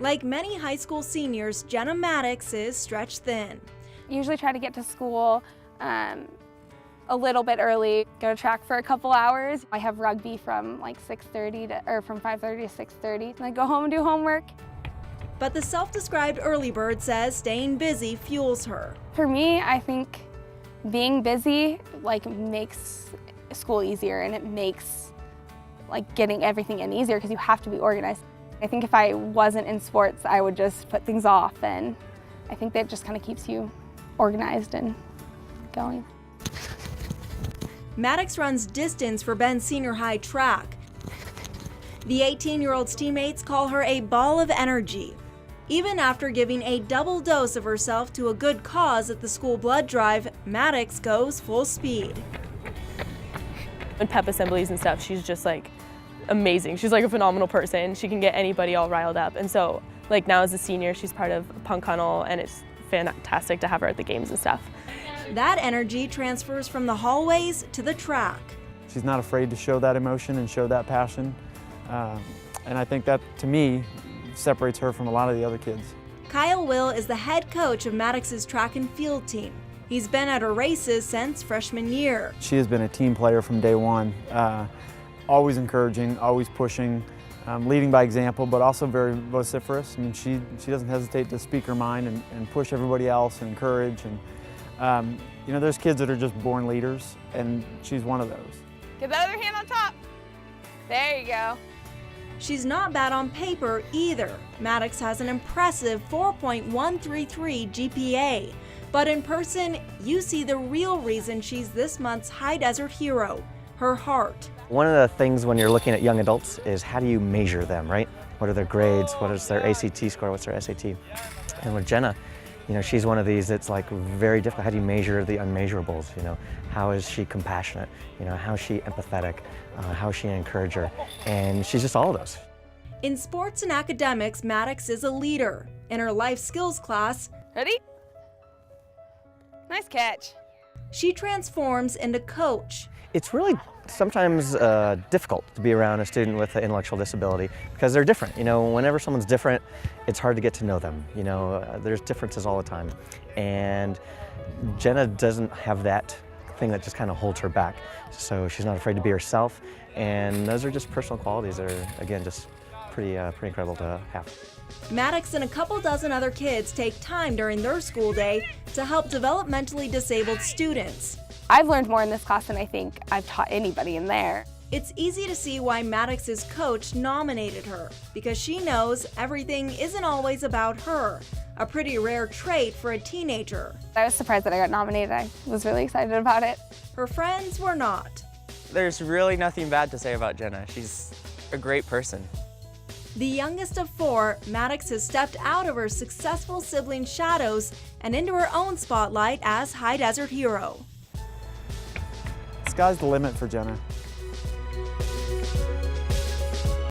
Like many high school seniors, Jenna Mattox is stretched thin. Usually try to get to school a little bit early, go to track for a couple hours. I have rugby from like 6:30 to, or from 5:30 to 6:30. And I go home and do homework. But the self-described early bird says staying busy fuels her. For me, I think being busy makes school easier, and it makes getting everything in easier because you have to be organized. I think if I wasn't in sports, I would just put things off, and I think that just kind of keeps you organized and going. Mattox runs distance for Ben's senior high track. The 18-year-old's teammates call her a ball of energy. Even after giving a double dose of herself to a good cause at the school blood drive, Mattox goes full speed. In pep assemblies and stuff, she's just amazing. She's a phenomenal person. She can get anybody all riled up. And so now as a senior, she's part of Punk Huddle, and it's fantastic to have her at the games and stuff. That energy transfers from the hallways to the track. She's not afraid to show that emotion and show that passion. And I think that, to me, separates her from a lot of the other kids. Kyle Will is the head coach of Mattox's track and field team. He's been at her races since freshman year. She has been a team player from day one, always encouraging, always pushing, leading by example, but also very vociferous. I mean, she doesn't hesitate to speak her mind and push everybody else and encourage. And there's kids that are just born leaders, and she's one of those. Get the other hand on top. There you go. She's not bad on paper either. Mattox has an impressive 4.133 GPA. But in person, you see the real reason she's this month's High Desert hero, her heart. One of the things when you're looking at young adults is how do you measure them, right? What are their grades? What is their ACT score? What's their SAT? And with Jenna, she's one of these that's very difficult. How do you measure the unmeasurables? How is she compassionate? How is she empathetic? How is she an encourager? And she's just all of those. In sports and academics, Mattox is a leader. In her life skills class, Ready? Nice catch. she transforms into coach. It's really sometimes difficult to be around a student with an intellectual disability because they're different. Whenever someone's different, it's hard to get to know them. There's differences all the time. And Jenna doesn't have that thing that just kind of holds her back. So she's not afraid to be herself. And those are just personal qualities that are, again, just pretty incredible to have. Mattox and a couple dozen other kids take time during their school day to help developmentally disabled students. I've learned more in this class than I think I've taught anybody in there. It's easy to see why Mattox's coach nominated her, because she knows everything isn't always about her, a pretty rare trait for a teenager. I was surprised that I got nominated. I was really excited about it. Her friends were not. There's really nothing bad to say about Jenna. She's a great person. The youngest of four, Mattox has stepped out of her successful sibling shadows and into her own spotlight as High Desert hero. Sky's the limit for Jenna.